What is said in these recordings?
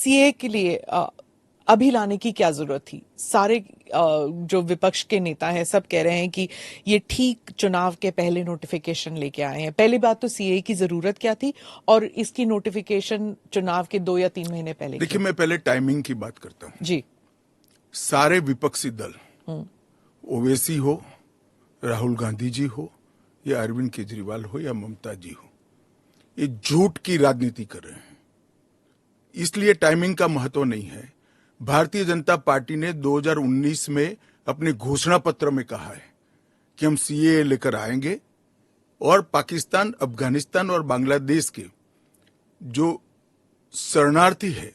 CA के लिए अभी लाने की क्या जरूरत थी? सारे जो विपक्ष के नेता हैं सब कह रहे हैं कि ये ठीक चुनाव के पहले नोटिफिकेशन लेके आए हैं। पहली बात तो सीए की जरूरत क्या थी और इसकी नोटिफिकेशन चुनाव के 2 या 3 महीने पहले देखिए, क्यों? मैं पहले टाइमिंग की बात करता हूँ। जी। सारे विपक्षी दल, ओवैसी हो, राहुल गांधी जी हो, या अरविंद केजरीवाल हो, या ममता जी हो, ये झूठ की राजनीति कर रहे हैं। इसलिए टाइमिंग का महत्व नहीं है। भारतीय जनता पार्टी ने 2019 में अपने घोषणा पत्र में कहा है कि हम सीए लेकर आएंगे और पाकिस्तान, अफगानिस्तान और बांग्लादेश के जो शरणार्थी है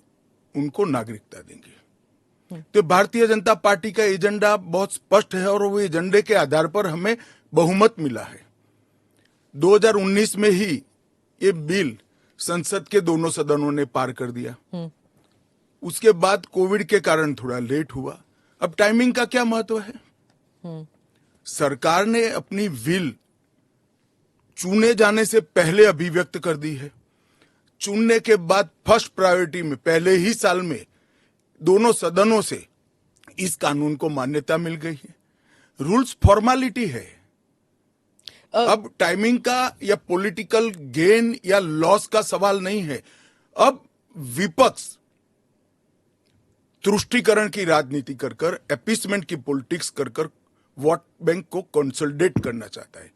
उनको नागरिकता देंगे। तो भारतीय जनता पार्टी का एजेंडा बहुत स्पष्ट है और वो एजेंडे के आधार पर हमें बहुमत मिला है। 2019 में ही ये बिल संसद के दोनों सदनों ने पार कर दिया। उसके बाद कोविड के कारण थोड़ा लेट हुआ। अब टाइमिंग का क्या महत्व है? सरकार ने अपनी विल चुने जाने से पहले अभिव्यक्त कर दी है। चुनने के बाद फर्स्ट प्रायोरिटी में पहले ही साल में दोनों सदनों से इस कानून को मान्यता मिल गई है। रूल्स फॉर्मेलिटी है। अब टाइमिंग का या पॉलिटिकल गेन या लॉस का सवाल नहीं है। अब विपक्ष तुष्टीकरण की राजनीति कर कर, एपीसमेंट की पॉलिटिक्स कर कर वोट बैंक को कंसोलिडेट करना चाहता है।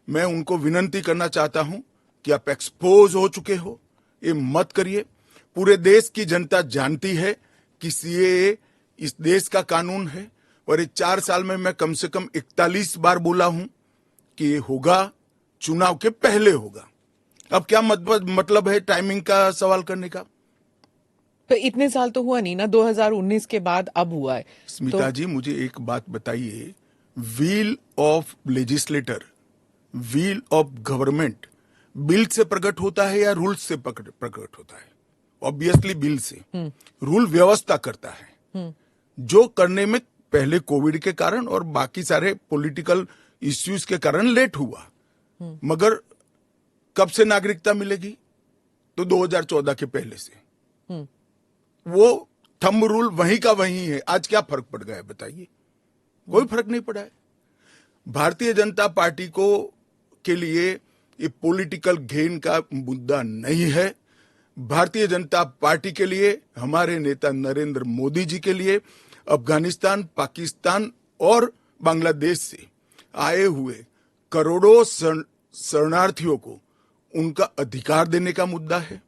मैं उनको विनती करना चाहता हूं कि आप एक्सपोज हो चुके हो, ये मत करिए। पूरे देश की जनता जानती है कि सीएए इस देश का कानून है और ये 4 साल में मैं कम से कम 41 बार बोला हूं कि ये होगा, चुनाव के पहले होगा। अब क्या मतलब है टाइमिंग का सवाल करने का? तो इतने साल तो हुआ नहीं ना, 2019 के बाद अब हुआ है। स्मिता जी, मुझे एक बात बताइए, wheel of legislator, wheel of government bill से प्रकट होता है या रूल से प्रकट होता है? ऑब्वियसली बिल से। रूल व्यवस्था करता है, जो करने में पहले कोविड के कारण और बाकी सारे पॉलिटिकल इश्यूज के कारण लेट हुआ। मगर कब से नागरिकता मिलेगी? तो 2014 के पहले से। वो थंब रूल वहीं का वहीं है। आज क्या फर्क पड़ गया है बताइए? कोई फर्क नहीं पड़ा है। भारतीय जनता पार्टी को के लिए ये पॉलिटिकल गेन का मुद्दा नहीं है। भारतीय जनता पार्टी के लिए, हमारे नेता नरेंद्र मोदी जी के लिए, अफगानिस्तान, पाकिस्तान और बांग्लादेश से आए हुए करोड़ों शरणार्थियों को उनका अधिकार देने का मुद्दा है,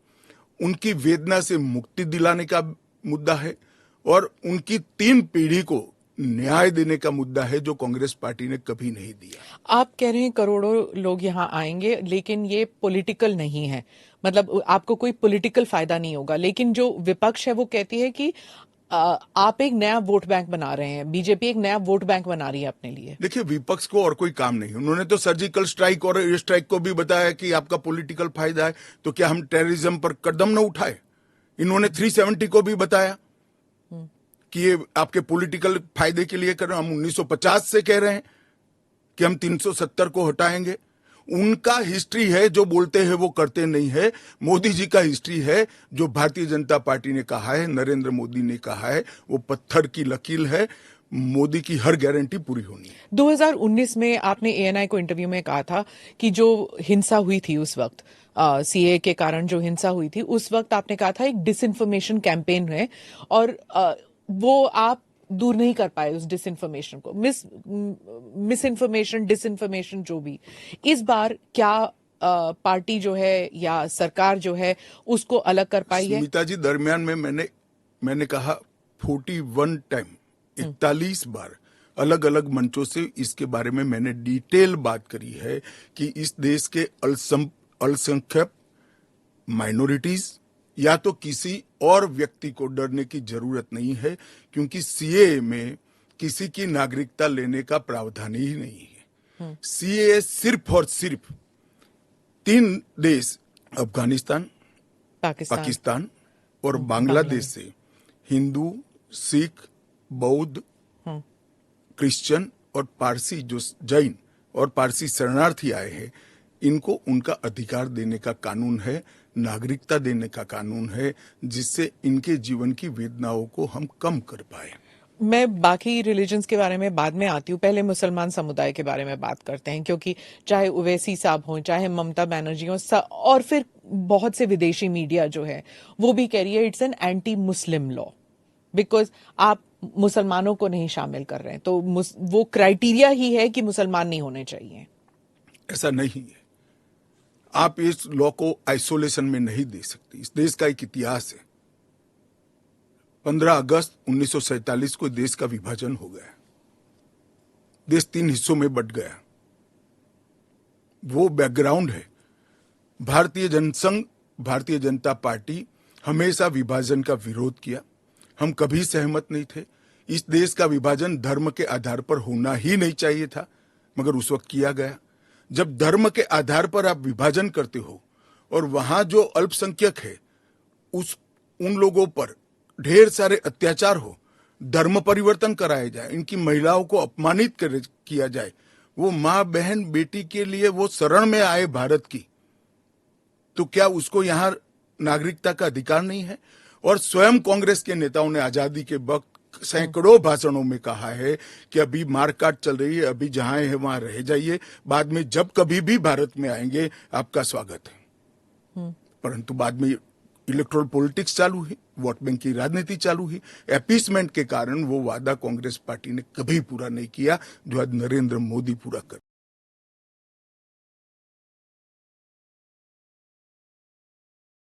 उनकी वेदना से मुक्ति दिलाने का मुद्दा है और उनकी 3 पीढ़ी को न्याय देने का मुद्दा है, जो कांग्रेस पार्टी ने कभी नहीं दिया। आप कह रहे हैं करोड़ों लोग यहाँ आएंगे, लेकिन ये पॉलिटिकल नहीं है, मतलब आपको कोई पॉलिटिकल फायदा नहीं होगा। लेकिन जो विपक्ष है वो कहती है कि आप एक नया वोट बैंक बना रहे हैं, बीजेपी एक नया वोट बैंक बना रही है अपने लिए। देखिए, विपक्ष को और कोई काम नहीं। उन्होंने तो सर्जिकल स्ट्राइक और एयर स्ट्राइक को भी बताया कि आपका पॉलिटिकल फायदा है, तो क्या हम टेररिज्म पर कदम न उठाए? इन्होंने 370 को भी बताया कि ये आपके पॉलिटिकल फायदे के लिए कर रहे हैं। हम 1950 से कह रहे हैं कि हम 370 को हटाएंगे। उनका हिस्ट्री है, जो बोलते हैं वो करते नहीं है। मोदी जी का हिस्ट्री है, जो भारतीय जनता पार्टी ने कहा है, नरेंद्र मोदी ने कहा है, वो पत्थर की लकीर है। मोदी की हर गारंटी पूरी होनी है। 2019 में आपने एएनआई को इंटरव्यू में कहा था कि जो हिंसा हुई थी उस वक्त, सीए के कारण जो हिंसा हुई थी उस वक्त आपने कहा था एक डिसइंफॉर्मेशन कैंपेन है और वो आप दूर नहीं कर पाए उस डिसइंफॉर्मेशन को, मिस इन्फॉर्मेशन, डिसइंफॉर्मेशन जो भी। इस बार क्या पार्टी जो है या सरकार जो है उसको अलग कर पाई है? स्मिता जी, दरमियान में मैंने कहा 41 टाइम, 41 बार अलग अलग मंचों से इसके बारे में मैंने डिटेल बात करी है कि इस देश के अल्पसंख्यक माइनॉरिटीज या तो किसी और व्यक्ति को डरने की जरूरत नहीं है, क्योंकि सीए में किसी की नागरिकता लेने का प्रावधान ही नहीं है। सीए सिर्फ और सिर्फ 3 देश, अफगानिस्तान, पाकिस्तान और बांग्लादेश से हिंदू, सिख, बौद्ध, क्रिश्चियन और पारसी, जो जैन और पारसी शरणार्थी आए हैं, इनको उनका अधिकार देने का कानून है, नागरिकता देने का कानून है, जिससे इनके जीवन की वेदनाओं को हम कम कर पाए। मैं बाकी रिलीजन्स के बारे में बाद में आती हूँ, पहले मुसलमान समुदाय के बारे में बात करते हैं, क्योंकि चाहे ओवैसी साहब हों, चाहे ममता बनर्जी हों, और फिर बहुत से विदेशी मीडिया जो है वो भी कह रही है it's an anti Muslim law, because आप मुसलमानों को नहीं शामिल कर रहे हैं, तो वो क्राइटेरिया ही है कि मुसलमान नहीं होने चाहिए। ऐसा नहीं है। आप इस लॉ को आइसोलेशन में नहीं दे सकते। इस देश का एक इतिहास है। 15 अगस्त 1947 को देश का विभाजन हो गया। देश 3 हिस्सों में बंट गया। वो बैकग्राउंड है। भारतीय जनसंघ, भारतीय जनता पार्टी हमेशा विभाजन का विरोध किया। हम कभी सहमत नहीं थे। इस देश का विभाजन धर्म के आधार पर होना ही नहीं चाहिए था, मगर उस वक्त किया गया। जब धर्म के आधार पर आप विभाजन करते हो और वहां जो अल्पसंख्यक है उन लोगों पर ढेर सारे अत्याचार हो, धर्म परिवर्तन कराया जाए, इनकी महिलाओं को अपमानित किया जाए, वो माँ बहन बेटी के लिए वो शरण में आए भारत की, तो क्या उसको यहां नागरिकता का अधिकार नहीं है? और स्वयं कांग्रेस के नेताओं ने आजादी के वक्त सैकड़ों भाषणों में कहा है कि अभी मारकाट चल रही है, अभी जहां है वहां रह जाइए, बाद में जब कभी भी भारत में आएंगे आपका स्वागत है। परंतु बाद में इलेक्टोरल पॉलिटिक्स चालू हुई, वोट बैंक की राजनीति चालू हुई। अपीसमेंट के कारण वो वादा कांग्रेस पार्टी ने कभी पूरा नहीं किया जो आज नरेंद्र मोदी पूरा कर